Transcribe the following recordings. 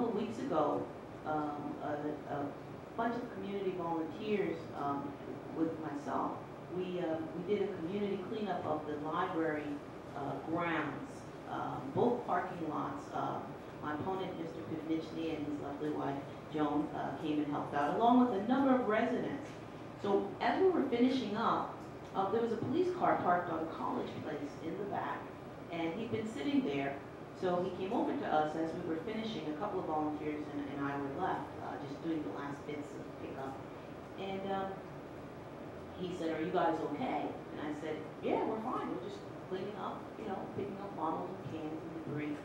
couple of weeks ago, a bunch of community volunteers with myself, we did a community cleanup of the library grounds, both parking lots. My opponent, Mr. Pivnichny, and his lovely wife, Joan, came and helped out, along with a number of residents. So as we were finishing up, there was a police car parked on College Place in the back, and he'd been sitting there. So he came over to us as we were finishing. A couple of volunteers and I were left, just doing the last bits of pickup. And he said, "Are you guys okay?" And I said, "Yeah, we're fine. We're just cleaning up, you know, picking up bottles and cans and debris."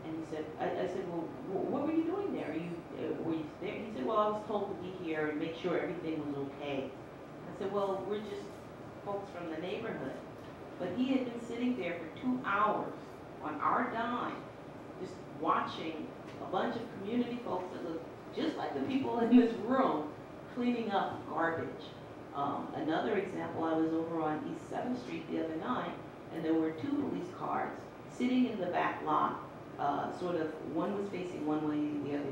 And he said, I said, "Well, what were you doing there? Were you there?" He said, "Well, I was told to be here and make sure everything was okay." I said, "Well, we're just folks from the neighborhood." But he had been sitting there for 2 hours on our dime, just watching a bunch of community folks that look just like the people in this room cleaning up garbage. Another example, I was over on East 7th Street the other night, and there were 2 police cars sitting in the back lot, sort of, one was facing one way,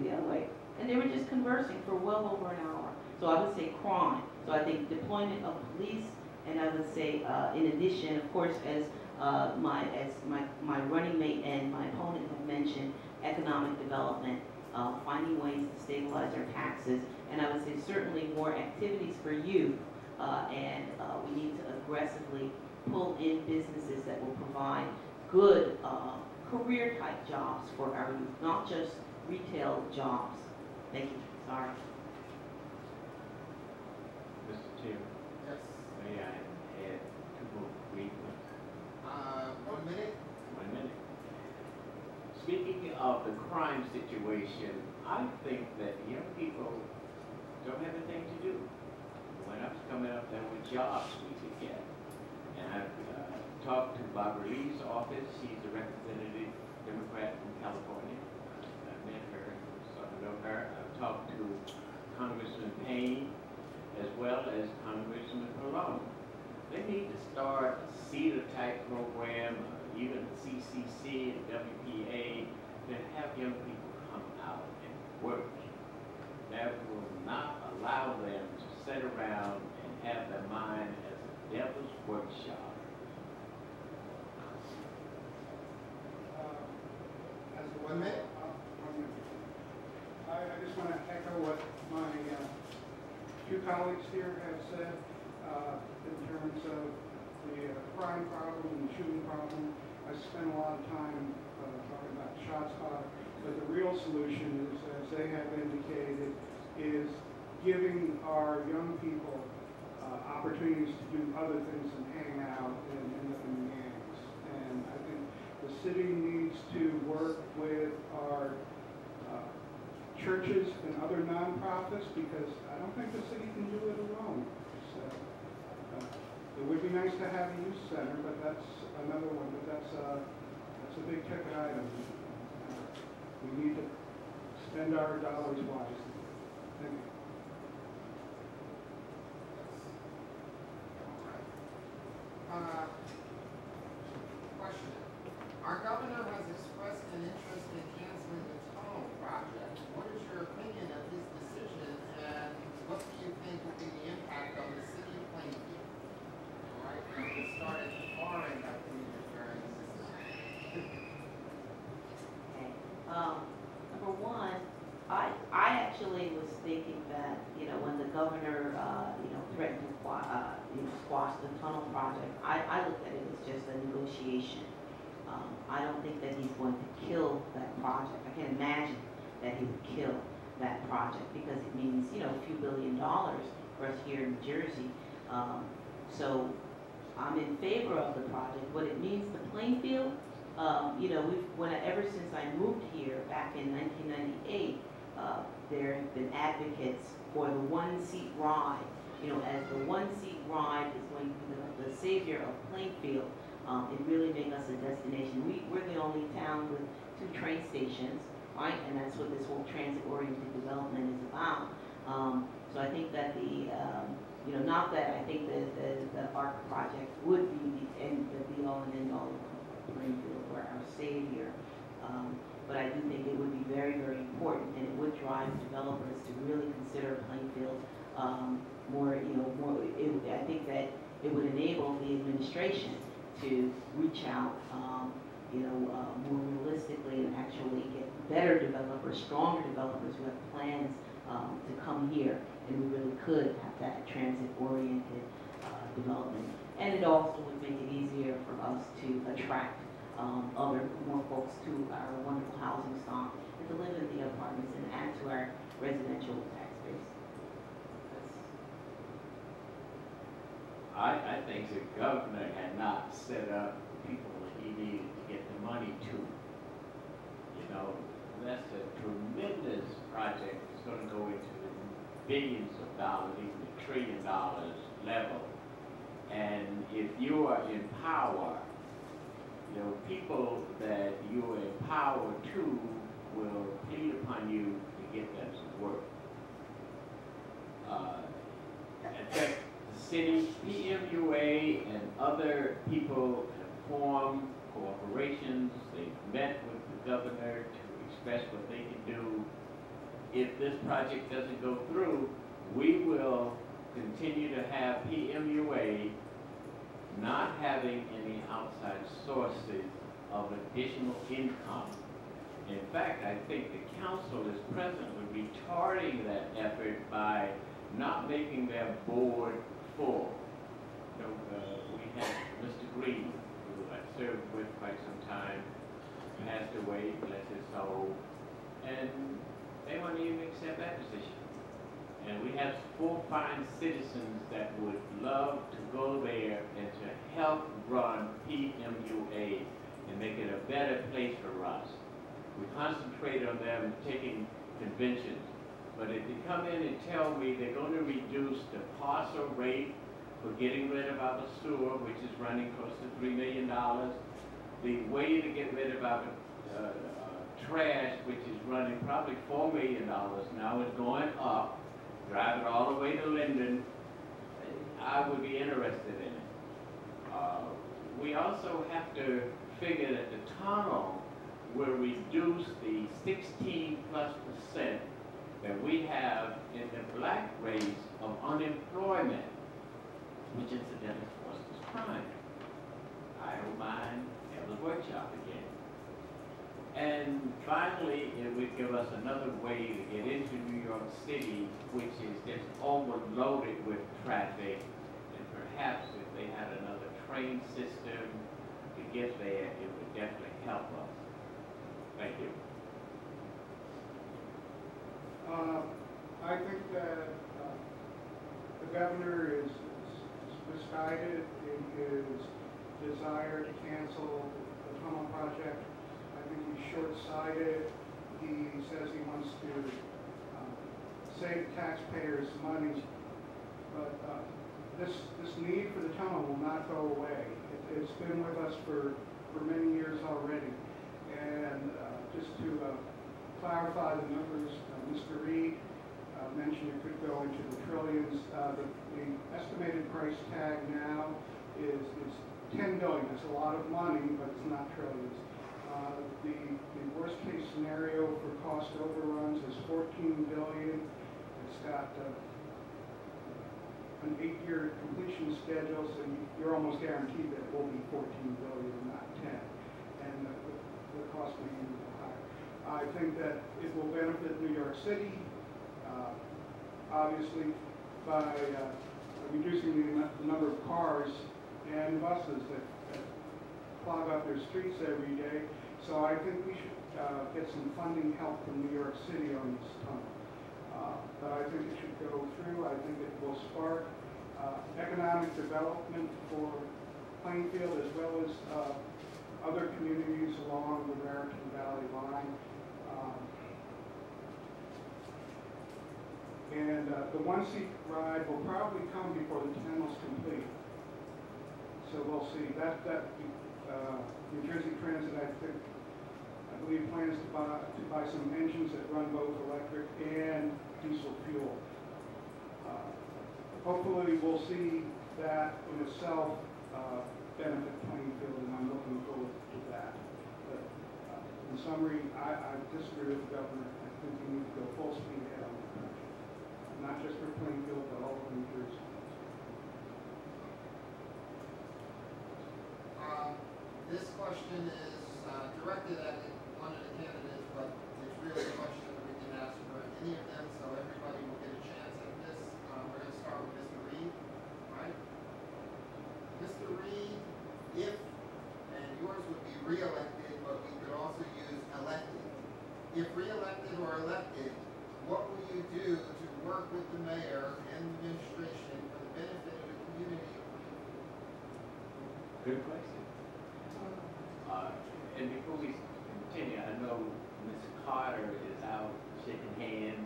the other way, and they were just conversing for well over an hour. So I would say crime. So I think deployment of police, and I would say, in addition, of course, as my running mate and my opponent have mentioned, economic development, finding ways to stabilize our taxes, and I would say certainly more activities for youth, and we need to aggressively pull in businesses that will provide good career-type jobs for our youth, not just retail jobs. Thank you. Sorry. Mr. Chairman. Yes. May I add 2 more brief ones? 1 minute. 1 minute. Speaking of the crime situation, I think that young people don't have anything to do. When I was coming up, there were jobs we could get. And I've talked to Barbara Lee's office. She's a representative Democrat from California. I've met her, so I know her. I've talked to Congressman Payne as well as Congressman Malone. They need to start a CETA-type program, even CCC and WPA, that have young people come out and work. That will not allow them to sit around and have their mind as a devil's workshop. As a 1 minute. I just want to echo what my 2 colleagues here have said in terms of the crime problem and the shooting problem. I spent a lot of time talking about ShotSpot, but the real solution is, as they have indicated, is giving our young people opportunities to do other things than hang out and end up in gangs. And I think the city needs to work with our churches and other nonprofits, because I don't think the city can do it alone. So, it would be nice to have a youth center, but that's another one. But that's a big ticket item. We need to spend our dollars wisely. Thank you. Question. Our governor has expressed an interest in canceling the tunnel project. What is your opinion of his decision, and what do you think will be the impact on the city of Plainfield? All right, now we started far end up in the referring Number one, I actually was thinking that, you know, when the governor, threatened to, squash the tunnel project, I looked at it as just a negotiation. I don't think that he's going to kill that project. I can't imagine that he would kill that project, because it means, a few $1 billion for us here in New Jersey. So I'm in favor of the project. What it means to Plainfield, ever since I moved here back in 1998, there have been advocates for the one-seat ride. As the one-seat ride is going to be the savior of Plainfield, it really made us a destination. We're the only town with 2 train stations, right? And that's what this whole transit-oriented development is about. So I think that not that I think that the ARC project would be the be-all and end-all of Plainfield or our savior. but I do think it would be very, very important, and it would drive developers to really consider Plainfield more, I think that it would enable the administration to reach out, more realistically and actually get better developers, stronger developers who have plans to come here, and we really could have that transit-oriented development. And it also would make it easier for us to attract more folks to our wonderful housing stock and to live in the apartments and add to our residential tax base. I think the governor had not set up people that he needed to get the money to. That's a tremendous project. It's going to go into the billions of dollars, even the $1 trillion level. And if you are in power, people that you are empowered to will plead upon you to get them to work. In fact, the city, PMUA, and other people have formed corporations. They've met with the governor to express what they can do. If this project doesn't go through, we will continue to have PMUA not having any outside sources of additional income. In fact, I think the council is presently retarding that effort by not making their board full. We had Mr. Reid, who I served with quite some time, passed away, bless his soul, and they won't even accept that position. And we have 4 fine citizens that would love to go there and to help run PMUA and make it a better place for us. We concentrate on them taking conventions, but if they come in and tell me they're going to reduce the parcel rate for getting rid of our sewer, which is running close to $3 million, the way to get rid of our trash, which is running probably $4 million now, is going up, drive it all the way to Linden, I would be interested in it. We also have to figure that the tunnel will reduce the 16+% that we have in the black race of unemployment, which incidentally causes crime. I don't mind having a workshop again. And finally, it would give us another way to get into New York City, which is just overloaded with traffic. And perhaps if they had another train system to get there, it would definitely help us. Thank you. I think that the governor is misguided in his desire to cancel the tunnel project. I think he's short-sighted. He says he wants to save taxpayers money, but this need for the tunnel will not go away. It's been with us for many years already. And just to clarify the numbers, Mr. Reid mentioned it could go into the trillions. The estimated price tag now is $10 billion. It's a lot of money, but it's not trillions. The worst case scenario for cost overruns is $14 billion. It's got an 8-year completion schedule, so you're almost guaranteed that it will be $14 billion, not 10. And the cost may be a little higher. I think that it will benefit New York City, obviously, by reducing the number of cars and buses that clog up their streets every day. So I think we should get some funding help from New York City on this tunnel. But I think it should go through. I think it will spark economic development for Plainfield as well as other communities along the Raritan Valley line. And the one-seat ride will probably come before the tunnel's complete. So we'll see. New Jersey Transit, I believe, plans to buy some engines that run both electric and diesel fuel. Hopefully, we'll see that in itself benefit Plainfield, and I'm looking forward to that. But in summary, I disagree with the governor. I think we need to go full speed ahead on this project. Not just for Plainfield, but all of New Jersey. This question is directed at one of the candidates, but it's really a question that we can ask for any of them, so everybody will get a chance at this. We're going to start with Mr. Reid, right? Mr. Reid, if, and yours would be re-elected, but we could also use elected. If re-elected or elected, what will you do to work with the mayor and the administration for the benefit of the community? Good question. And before we continue, I know Ms. Carter is out shaking hands,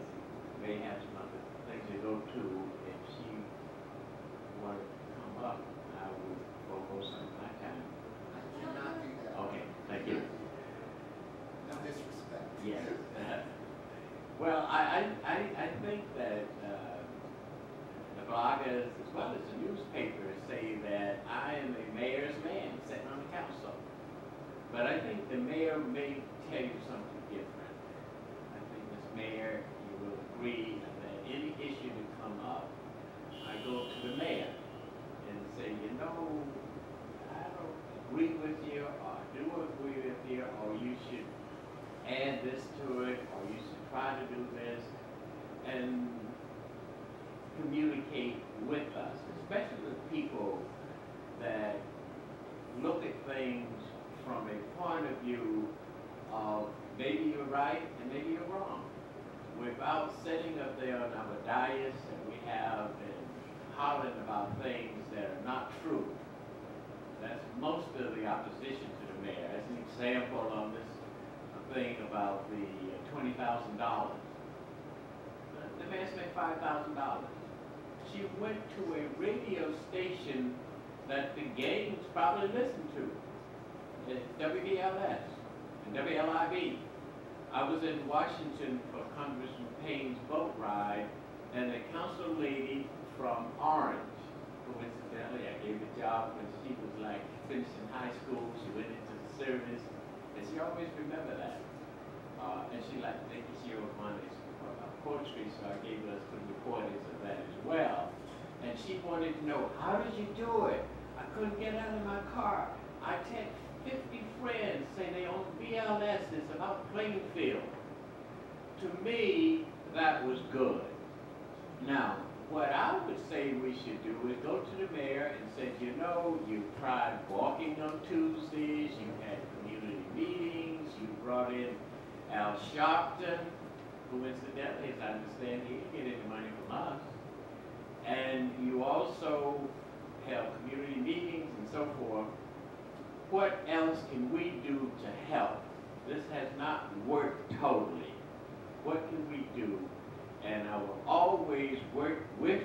may have some other things to go to. If she wanted to come up, I would forego some of my time. I cannot do that. Okay, thank you. No disrespect. Yes. Well, I think that the bloggers as well as the newspapers say that I am a mayor's man sitting on the council. But I think the mayor may tell you something different. I think this mayor, you will agree that any issue that come up, I go to the mayor and say, you know, I don't agree with you, or I do agree with you, or you should add this to it, or you should try to do this, and communicate with us, especially with people that look at things from a point of view of maybe you're right and maybe you're wrong, without sitting up there on our dais that we have and hollering about things that are not true. That's most of the opposition to the mayor. As an example on this thing about the $20,000. The mayor spent $5,000. She went to a radio station that the gangs probably listened to. WBLS and WLIB. I was in Washington for Congressman Payne's boat ride, and the council lady from Orange, coincidentally, I gave a job when she was like finishing high school. She went into the service, and she always remembered that. And she liked making sure of money for poetry, so I gave her some recordings of that as well. And she wanted to know, how did you do it? I couldn't get out of my car. I text 50 friends say they own BLS, it's about Plainfield. To me, that was good. Now, what I would say we should do is go to the mayor and say, you know, you tried walking on Tuesdays, you had community meetings, you brought in Al Sharpton, who incidentally, as I understand, he didn't get any money from us. And you also held community meetings and so forth. What else can we do to help? This has not worked totally. What can we do? And I will always work with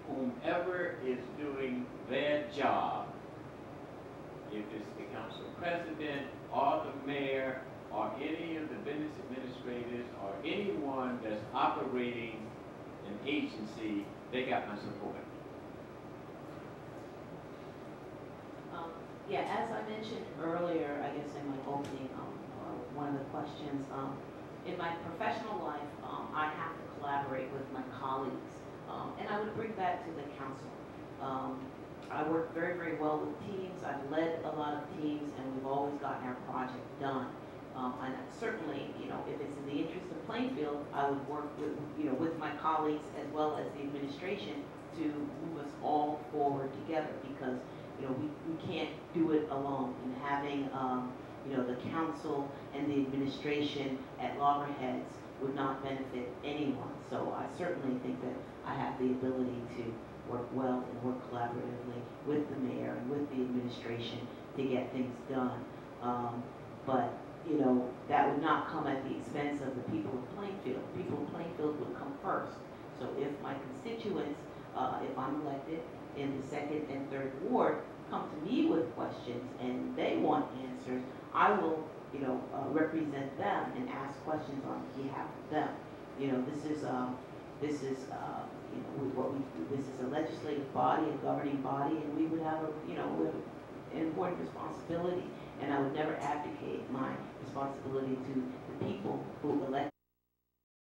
whomever is doing their job. If it's the council president or the mayor or any of the business administrators or anyone that's operating an agency, they got my support. Yeah, as I mentioned earlier, I guess in my opening, one of the questions, in my professional life, I have to collaborate with my colleagues, and I would bring that to the council. I work very, very well with teams. I've led a lot of teams, and we've always gotten our project done. And certainly, you know, if it's in the interest of Plainfield, I would work with, you know, with my colleagues as well as the administration to move us all forward together, because you know, we can't do it alone, and having, you know, the council and the administration at loggerheads would not benefit anyone. So I certainly think that I have the ability to work well and work collaboratively with the mayor and with the administration to get things done. But, you know, that would not come at the expense of the people of Plainfield. People of Plainfield would come first. So if my constituents, if I'm elected, in the 2nd and 3rd ward come to me with questions and they want answers, I will, you know, represent them and ask questions on behalf of them. You know, this is you know, this is a legislative body, a governing body, and we would have a, you know, an important responsibility. and I would never abdicate my responsibility to the people who elected